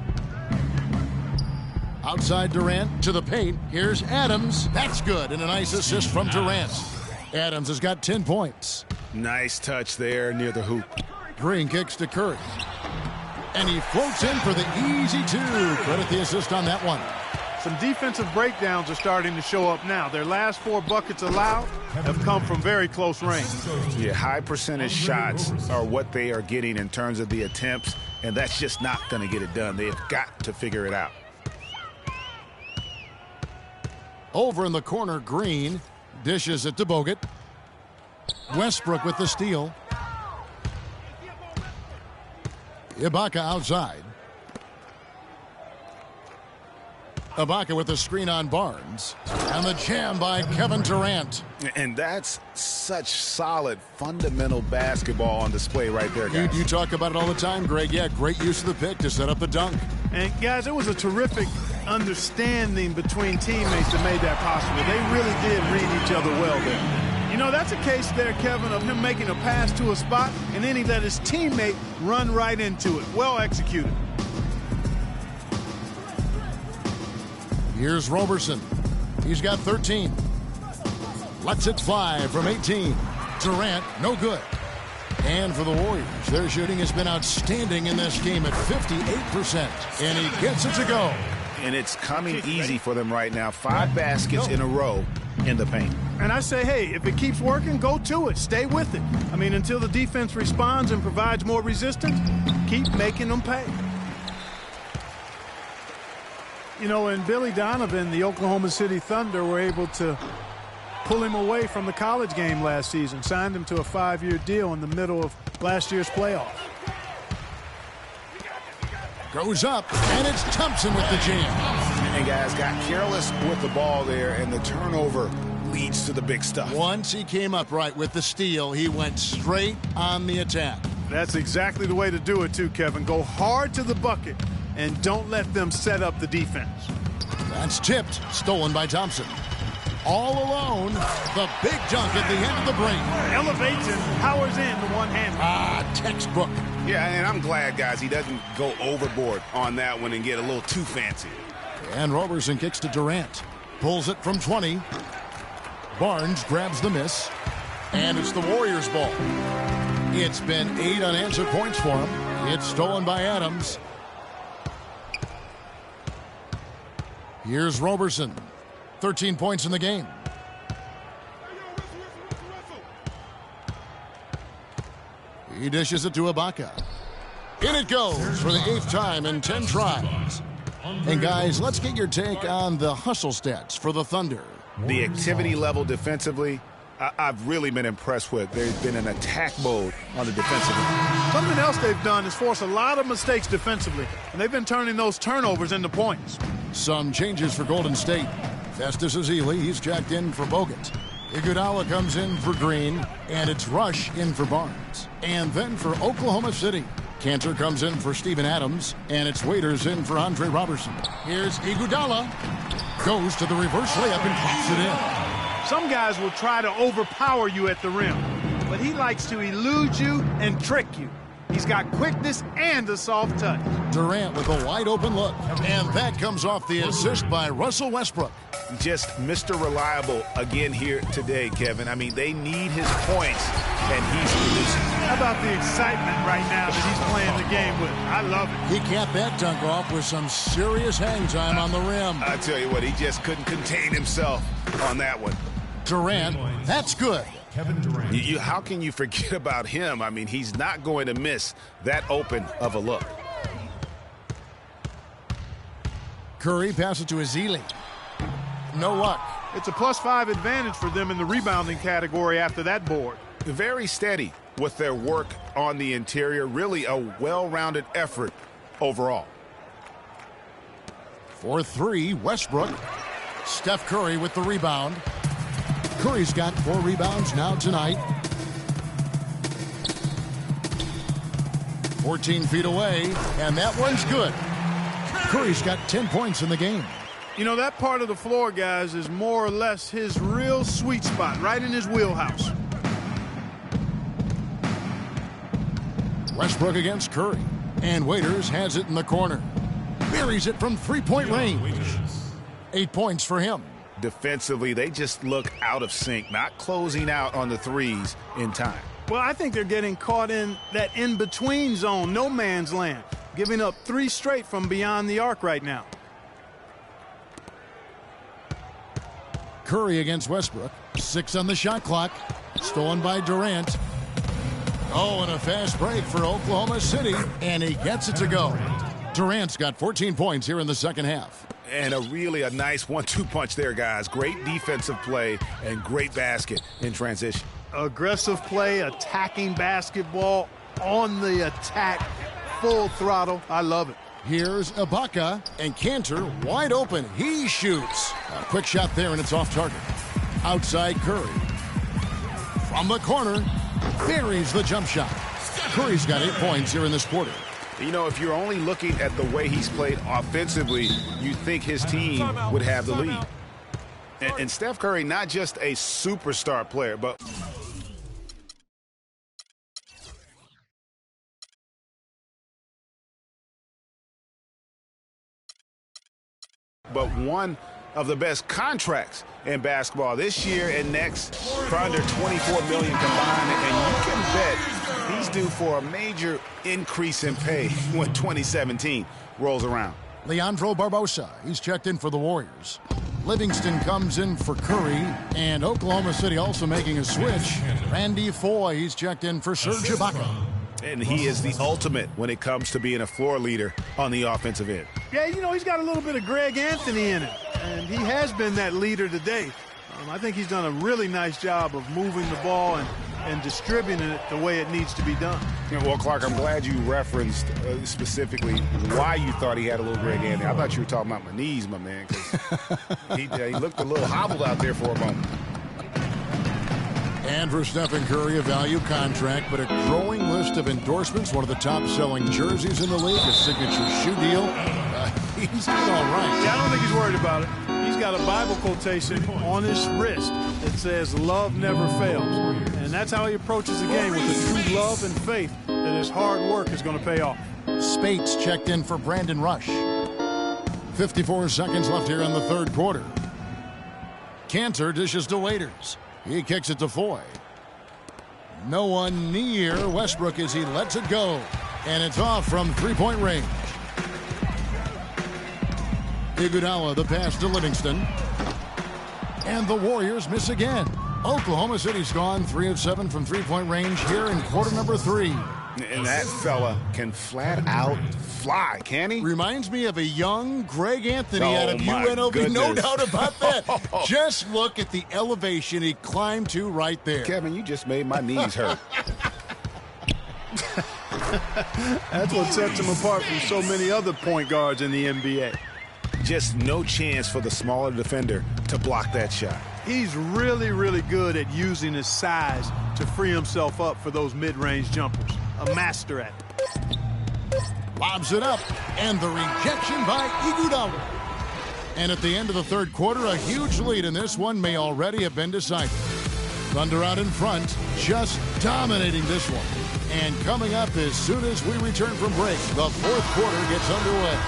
Outside Durant to the paint. Here's Adams. That's good. And a nice assist from Durant. Adams has got 10 points. Nice touch there near the hoop. Green kicks to Curry. And he floats in for the easy 2. Credit the assist on that one. Some defensive breakdowns are starting to show up now. Their last 4 buckets allowed have come from very close range. Yeah, high percentage shots are what they are getting in terms of the attempts, and that's just not going to get it done. They have got to figure it out. Over in the corner, Green dishes it to Bogut. Westbrook with the steal. Ibaka outside. Ibaka with the screen on Barnes. And the jam by Kevin Durant. And that's such solid, fundamental basketball on display right there, guys. You talk about it all the time, Greg. Yeah, great use of the pick to set up the dunk. And, guys, it was a terrific understanding between teammates that made that possible. They really did read each other well there. You know, that's a case there, Kevin, of him making a pass to a spot, and then he let his teammate run right into it. Well executed. Here's Roberson. He's got 13. Lets it fly from 18. Durant, no good. And for the Warriors, their shooting has been outstanding in this game at 58%. And he gets it to go. And it's coming easy for them right now. 5 baskets in a row in the paint. And I say, hey, if it keeps working, go to it. Stay with it. I mean, until the defense responds and provides more resistance, keep making them pay. You know, and Billy Donovan, the Oklahoma City Thunder, were able to pull him away from the college game last season, signed him to a 5-year deal in the middle of last year's playoffs. Goes up, and it's Thompson with the jam. And guys got careless with the ball there, and the turnover leads to the big stuff. Once he came up right with the steal, he went straight on the attack. That's exactly the way to do it, too, Kevin. Go hard to the bucket and don't let them set up the defense. That's tipped, stolen by Thompson. All alone, the big dunk at the end of the break. Elevates and powers in the one-hander. Textbook. Yeah, and I'm glad, guys, he doesn't go overboard on that one and get a little too fancy. And Roberson kicks to Durant. Pulls it from 20. Barnes grabs the miss. And it's the Warriors' ball. It's been 8 unanswered points for him. It's stolen by Adams. Here's Roberson. 13 points in the game. He dishes it to Ibaka. In it goes for the 8th time in 10 tries. And guys, let's get your take on the hustle stats for the Thunder. The activity level defensively, I've really been impressed with. There's been an attack mode on the defensive end. Something else they've done is force a lot of mistakes defensively, and they've been turning those turnovers into points. Some changes for Golden State. Festus Ezeli, he's jacked in for Bogut. Iguodala comes in for Green, and it's Rush in for Barnes. And then for Oklahoma City, Cantor comes in for Steven Adams, and it's Waiters in for Andre Robertson. Here's Iguodala. Goes to the reverse layup and pops it in. Some guys will try to overpower you at the rim, but he likes to elude you and trick you. He's got quickness and a soft touch. Durant with a wide open look, and that comes off the assist by Russell Westbrook. Just Mr. Reliable again here today, Kevin. I mean, they need his points, and he's producing. How about the excitement right now that he's playing the game with? I love it. He capped that dunk off with some serious hang time on the rim. I tell you what, he just couldn't contain himself on that one. Durant, that's good. Kevin Durant. How can you forget about him? I mean, he's not going to miss that open of a look. Curry passes to Ezeli. No luck. It's a +5 advantage for them in the rebounding category after that board. Very steady with their work on the interior. Really a well-rounded effort overall. For 3, Westbrook. Steph Curry with the rebound. Curry's got 4 rebounds now tonight. 14 feet away, and that one's good. Curry's got 10 points in the game. You know, that part of the floor, guys, is more or less his real sweet spot, right in his wheelhouse. Westbrook against Curry, and Waiters has it in the corner. Buries it from 3-point range. 8 points for him. Defensively, they just look out of sync, not closing out on the threes in time. Well, I think they're getting caught in that in-between zone, no man's land, giving up 3 straight from beyond the arc right now. Curry against Westbrook. 6 on the shot clock. Stolen by Durant. Oh, and a fast break for Oklahoma City, and he gets it to go. Durant's got 14 points here in the second half. And a nice 1-2 punch there, guys. Great defensive play and great basket in transition. Aggressive play, attacking basketball, on the attack, full throttle. I love it. Here's Ibaka, and Cantor wide open. He shoots. A quick shot there, and it's off target. Outside Curry. From the corner, buries the jump shot. Curry's got 8 points here in this quarter. You know, if you're only looking at the way he's played offensively, you'd think his team would have the lead. And Steph Curry, not just a superstar player, but one of the best contracts in basketball this year and next for under $24 million combined, and you can bet he's due for a major increase in pay when 2017 rolls around. Leandro Barbosa, he's checked in for the Warriors. Livingston comes in for Curry, and Oklahoma City also making a switch. Randy Foye, he's checked in for Serge Ibaka. And he is the ultimate when it comes to being a floor leader on the offensive end. Yeah, you know, he's got a little bit of Greg Anthony in it, and he has been that leader today. I think he's done a really nice job of moving the ball and distributing it the way it needs to be done. Yeah, well, Clark, I'm glad you referenced specifically why you thought he had a little Greg Anthony. I thought you were talking about my knees, my man, because he looked a little hobbled out there for a moment. And for Stephen Curry, a value contract, but a growing list of endorsements. One of the top-selling jerseys in the league, a signature shoe deal. He's doing all right. Yeah, I don't think he's worried about it. He's got a Bible quotation on his wrist that says, "Love never fails." And that's how he approaches the game, with a true love and faith that his hard work is going to pay off. Spates checked in for Brandon Rush. 54 seconds left here in the third quarter. Cantor dishes to Waiters. He kicks it to Foy. No one near Westbrook as he lets it go. And it's off from three-point range. Iguodala the pass to Livingston. And the Warriors miss again. Oklahoma City's gone 3 of 7 from three-point range here in quarter number 3. And that fella can flat out fly, can he? Reminds me of a young Greg Anthony out of my UNLV. goodness. No doubt about that. Just look at the elevation he climbed to right there. Kevin, you just made my knees hurt. That's what sets him apart from so many other point guards in the NBA. Just no chance for the smaller defender to block that shot. He's really, really good at using his size to free himself up for those mid-range jumpers. A master at it. Lobs it up, and the rejection by Iguodala. And at the end of the third quarter, a huge lead in this one may already have been decided. Thunder out in front, just dominating this one. And coming up as soon as we return from break, the fourth quarter gets underway.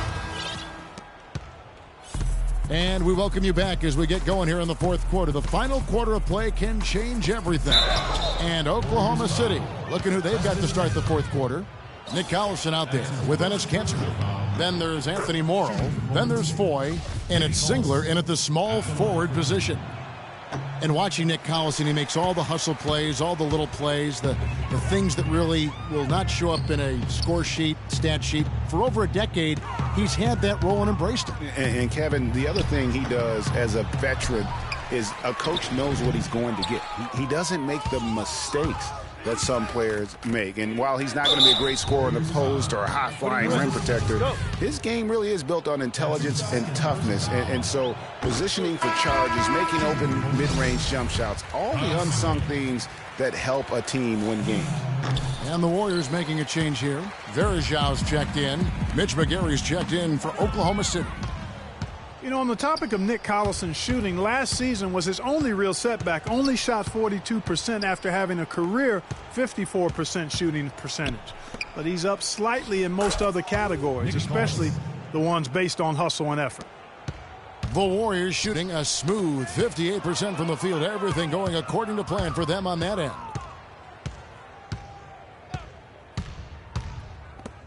And we welcome you back as we get going here in the fourth quarter. The final quarter of play can change everything. And Oklahoma City, looking who they've got to start the fourth quarter. Nick Collison out there with Enes Kanter. Then there's Anthony Morrow. Then there's Foy. And it's Singler in at the small forward position. And watching Nick Collison, he makes all the hustle plays, all the little plays, the things that really will not show up in a score sheet, stat sheet. For over a decade, he's had that role and embraced it. And Kevin, the other thing he does as a veteran is a coach knows what he's going to get. He doesn't make the mistakes that some players make. And while he's not going to be a great scorer in the post or a high-flying rim protector, his game really is built on intelligence and toughness. And so positioning for charges, making open mid-range jump shots, all the unsung things that help a team win games. And the Warriors making a change here. Verajau's checked in. Mitch McGary's checked in for Oklahoma City. You know, on the topic of Nick Collison's shooting, last season was his only real setback. Only shot 42% after having a career 54% shooting percentage. But he's up slightly in most other categories, especially the ones based on hustle and effort. The Warriors shooting a smooth 58% from the field. Everything going according to plan for them on that end.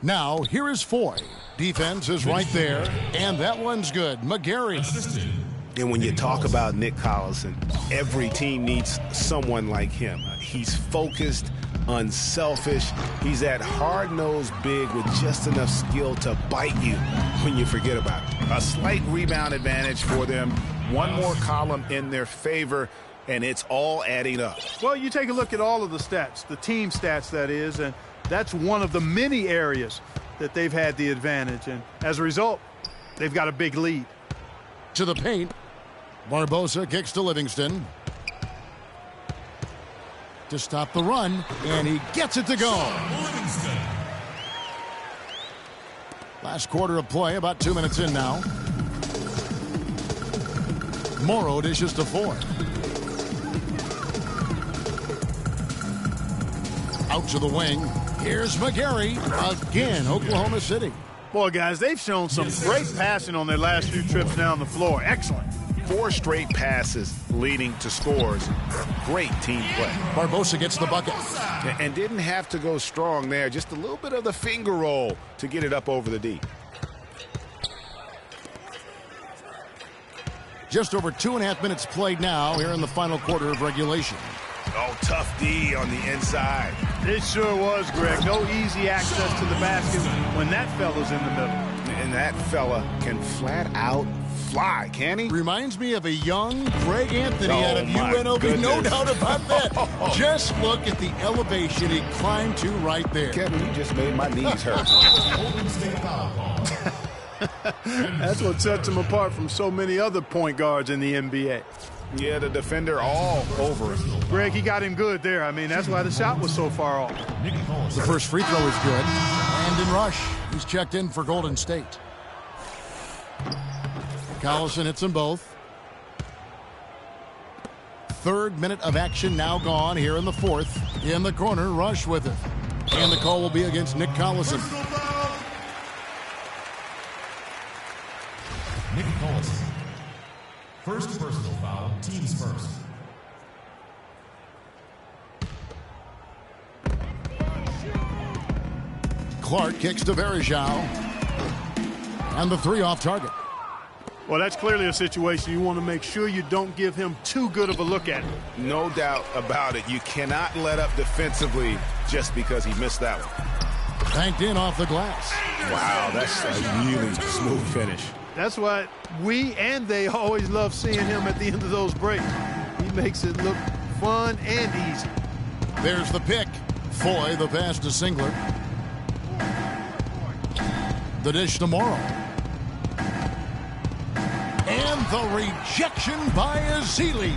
Now, here is Foy. Defense is right there, and that one's good. McGary. And when you talk about Nick Collison, every team needs someone like him. He's focused, unselfish. He's that hard-nosed big with just enough skill to bite you when you forget about it. A slight rebound advantage for them. One more column in their favor, and it's all adding up. Well, you take a look at all of the stats, the team stats, that is, and that's one of the many areas that they've had the advantage. And as a result, they've got a big lead. To the paint. Barbosa kicks to Livingston. To stop the run, and he gets it to go. Last quarter of play, about 2 minutes in now. Morrow dishes to Foy. Out to the wing. Here's McGary again, Oklahoma City. Boy, guys, they've shown some great passing on their last few trips down the floor. Excellent. 4 straight passes leading to scores. Great team play. Barbosa gets the bucket. And didn't have to go strong there. Just a little bit of the finger roll to get it up over the D. Just over 2.5 minutes played now here in the final quarter of regulation. Oh, tough D on the inside. It sure was, Greg. No easy access to the basket when that fella's in the middle. And that fella can flat out fly, can he? Reminds me of a young Greg Anthony out of UNLV. Goodness. No doubt about that. Just look at the elevation he climbed to right there. Kevin, you just made my knees hurt. That's what sets him apart from so many other point guards in the NBA. Yeah, the defender all over him. Greg, he got him good there. I mean, that's why the shot was so far off. The first free throw is good. Brandon Rush, he's checked in for Golden State. Collison hits them both. Third minute of action now gone here in the fourth. In the corner, Rush with it. And the call will be against Nick Collison. First personal foul, teams first. Clark kicks to Verjao. And the three off target. Well, that's clearly a situation you want to make sure you don't give him too good of a look at it. No doubt about it. You cannot let up defensively just because he missed that one. Banked in off the glass. Wow, that's a really smooth finish. That's why we and they always love seeing him at the end of those breaks. He makes it look fun and easy. There's the pick. Foy, the pass to Singler. The dish to Morrow. And the rejection by Azili.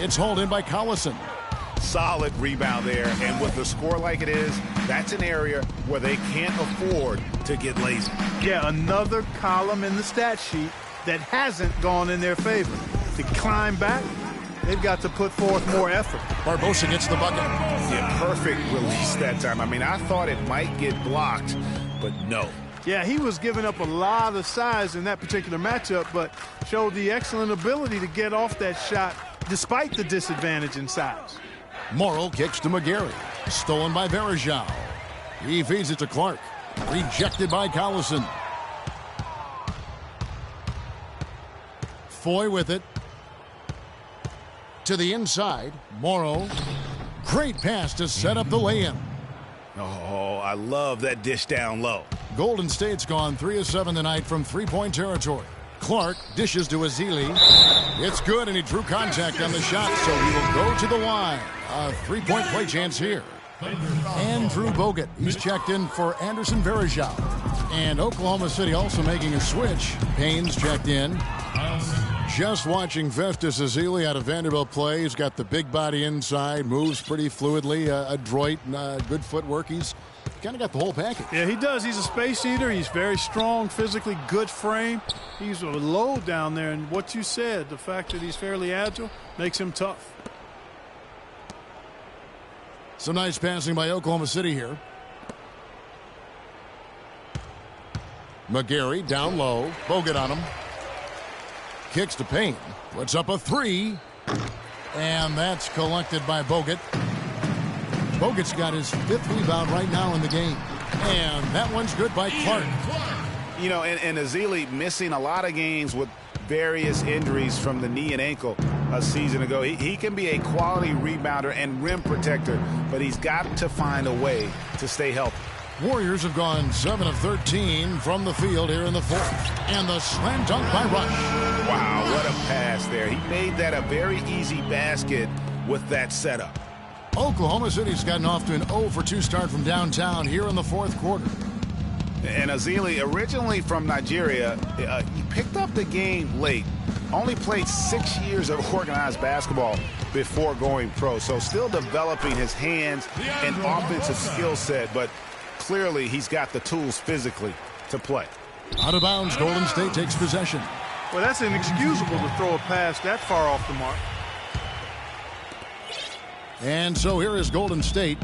It's hauled in by Collison. Solid rebound there, and with the score like it is, that's an area where they can't afford to get lazy. Yeah, another column in the stat sheet that hasn't gone in their favor. To climb back, they've got to put forth more effort. Barbosa gets the bucket. Yeah, perfect release that time. I mean, I thought it might get blocked, but no. Yeah, he was giving up a lot of size in that particular matchup, but showed the excellent ability to get off that shot despite the disadvantage in size. Morrow kicks to McGarry. Stolen by Verjao. He feeds it to Clark. Rejected by Collison. Foy with it. To the inside. Morrow. Great pass to set up the lay-in. Oh, I love that dish down low. Golden State's gone 3 of 7 tonight from three-point territory. Clark dishes to Azili. It's good, and he drew contact on the shot, so he will go to the line. A three-point play chance here. Andrew Bogut. He's checked in for Anderson Verjao. And Oklahoma City also making a switch. Payne's checked in. Just watching Festus Azili out of Vanderbilt play. He's got the big body inside, moves pretty fluidly, adroit, good footwork. He's kind of got the whole package. Yeah, he does. He's a space eater. He's very strong, physically good frame. He's a load down there, and what you said, the fact that he's fairly agile, makes him tough. Some nice passing by Oklahoma City here. McGarry down low. Bogut on him. Kicks to Payne. Puts up a three. And that's collected by Bogut. Bogut's got his 5th rebound right now in the game. And that one's good by Clark. You know, and Azili missing a lot of games with various injuries from the knee and ankle a season ago. He can be a quality rebounder and rim protector, but he's got to find a way to stay healthy. Warriors have gone 7 of 13 from the field here in the 4th. And the slam dunk by Rush. Wow, what a pass there. He made that a very easy basket with that setup. Oklahoma City's gotten off to an 0 for 2 start from downtown here in the 4th quarter. And Azili, originally from Nigeria, he picked up the game late. Only played 6 years of organized basketball before going pro. So still developing his hands and offensive skill set, but clearly he's got the tools physically to play. Out of bounds, Golden State takes possession. Well, that's inexcusable to throw a pass that far off the mark. And so here is Golden State.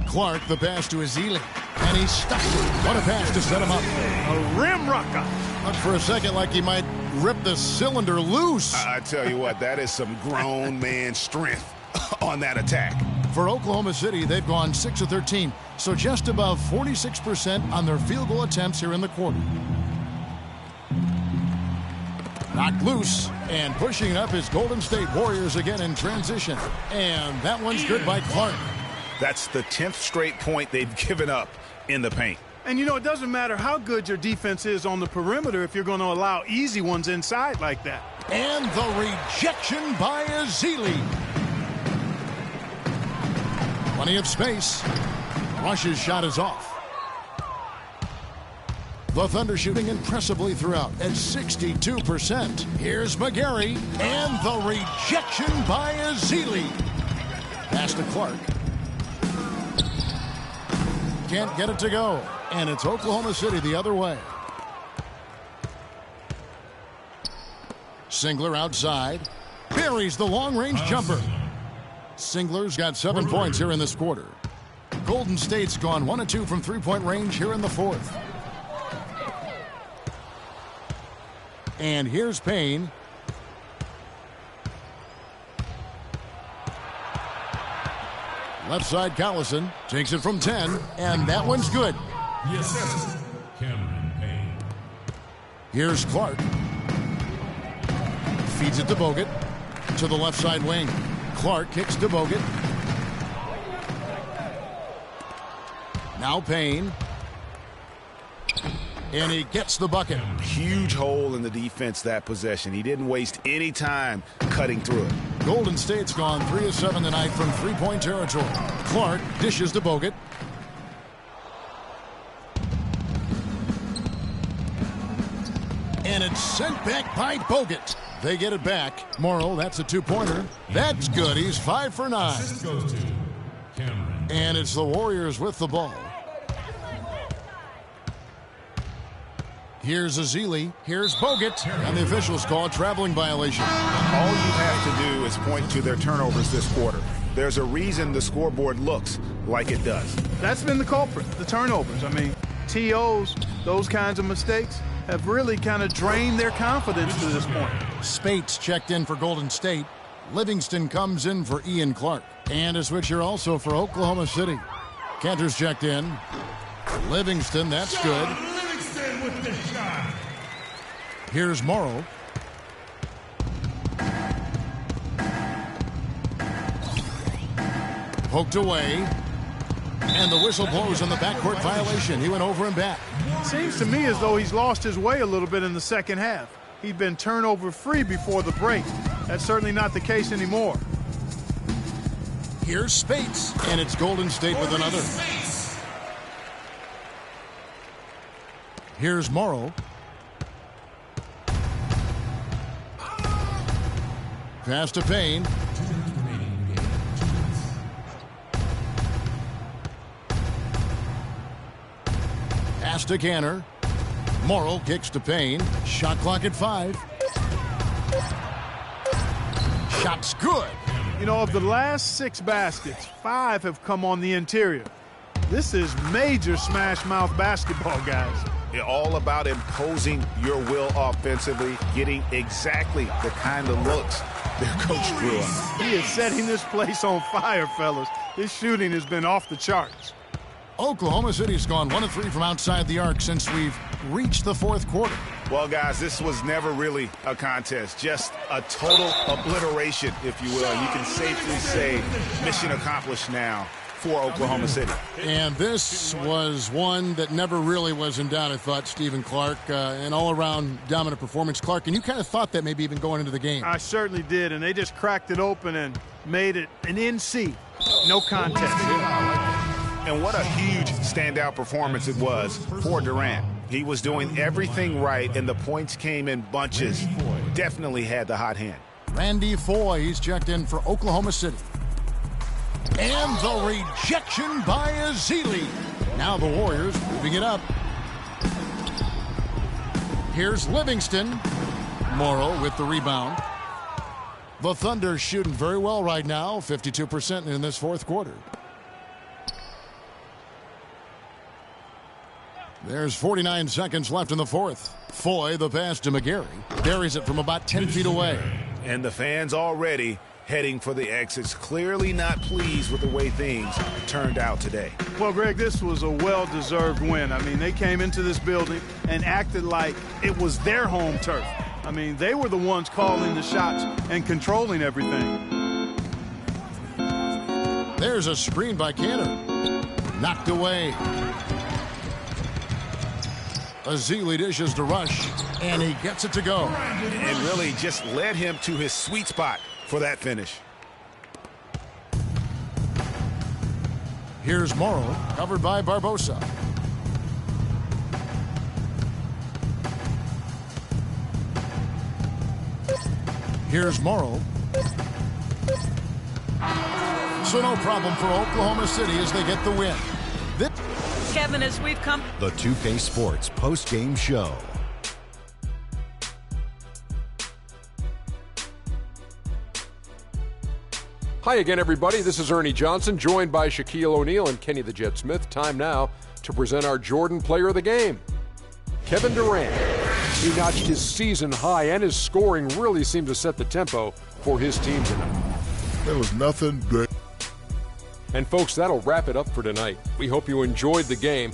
Clark, the pass to Azili. And he stuck it. What a pass to set him up. A rim rocker. Looked for a second like he might rip the cylinder loose. I tell you what, that is some grown man strength on that attack. For Oklahoma City, they've gone 6 of 13, so just above 46% on their field goal attempts here in the quarter. Knocked loose, and pushing it up is Golden State Warriors again in transition. And that one's good by Clark. That's the 10th straight point they've given up in the paint. And, you know, it doesn't matter how good your defense is on the perimeter if you're going to allow easy ones inside like that. And the rejection by Azili. Plenty of space. Rush's shot is off. The Thunder shooting impressively throughout at 62%. Here's McGarry. And the rejection by Azili. Pass to Clark. Can't get it to go. And it's Oklahoma City the other way. Singler outside. Buries the long-range jumper. Singler's got 7 points here in this quarter. Golden State's gone 1 of 2 from three-point range here in the fourth. And here's Payne. Left side, Collison takes it from 10, and that one's good. The assist, Cameron Payne. Here's Clark. Feeds it to Bogut. To the left side wing. Clark kicks to Bogut. Now Payne. And he gets the bucket. Huge hole in the defense that possession. He didn't waste any time cutting through it. Golden State's gone 3 of 7 tonight from three-point territory. Clark dishes to Bogut. And it's sent back by Bogut. They get it back. Morrow, that's a two-pointer. That's good. He's 5 for 9. Assist goes to Cameron. And it's the Warriors with the ball. Here's Azili. Here's Bogut. And the officials call a traveling violation. All you have to do is point to their turnovers this quarter. There's a reason the scoreboard looks like it does. That's been the culprit, the turnovers. I mean, TOs, those kinds of mistakes have really kind of drained their confidence to this point. Spates checked in for Golden State. Livingston comes in for Ian Clark. And a switch here also for Oklahoma City. Cantor's checked in. Livingston, that's good. Livingston with the shot. Here's Morrow. Poked away. And the whistle blows on the backcourt violation. He went over and back. Seems to me as though he's lost his way a little bit in the second half. He'd been turnover free before the break. That's certainly not the case anymore. Here's Spates. And it's Golden State with another. Here's Morrow. Pass to Payne. Pass to Cantor. Morrow kicks to Payne. Shot clock at 5. Shot's good. You know, of the last 6 baskets, 5 have come on the interior. This is major smash mouth basketball, guys. It's all about imposing your will offensively, getting exactly the kind of looks their coach drew up. He is setting this place on fire, fellas. His shooting has been off the charts. Oklahoma City's gone 1 of 3 from outside the arc since we've reached the fourth quarter. Well, guys, this was never really a contest, just a total obliteration, if you will. You can safely say mission accomplished now for Oklahoma City. And this was one that never really was in doubt, I thought, Stephen Clark. An all-around dominant performance. Clark, and you kind of thought that maybe even going into the game. I certainly did, and they just cracked it open and made it an NC. No contest. And what a huge standout performance it was for Durant. He was doing everything right, and the points came in bunches. Definitely had the hot hand. Randy Foye, he's checked in for Oklahoma City. And the rejection by Azili. Now the Warriors moving it up. Here's Livingston. Morrow with the rebound. The Thunder shooting very well right now, 52% in this fourth quarter. There's 49 seconds left in the fourth. Foye, the pass to McGarry. Buries it from about 10 feet away. And the fans already heading for the exits, clearly not pleased with the way things turned out today. Well, Greg, this was a well-deserved win. I mean, they came into this building and acted like it was their home turf. I mean, they were the ones calling the shots and controlling everything. There's a screen by Cantor. Knocked away. Azili dishes to Rush, and he gets it to go. And really just led him to his sweet spot for that finish. Here's Morrow, covered by Barbosa. Here's Morrow. So no problem for Oklahoma City as they get the win. Kevin, as we've come... The 2K Sports post-game show. Hi again, everybody. This is Ernie Johnson, joined by Shaquille O'Neal and Kenny the Jet Smith. Time now to present our Jordan Player of the Game, Kevin Durant. He notched his season high, and his scoring really seemed to set the tempo for his team tonight. There was nothing but. And folks, that'll wrap it up for tonight. We hope you enjoyed the game.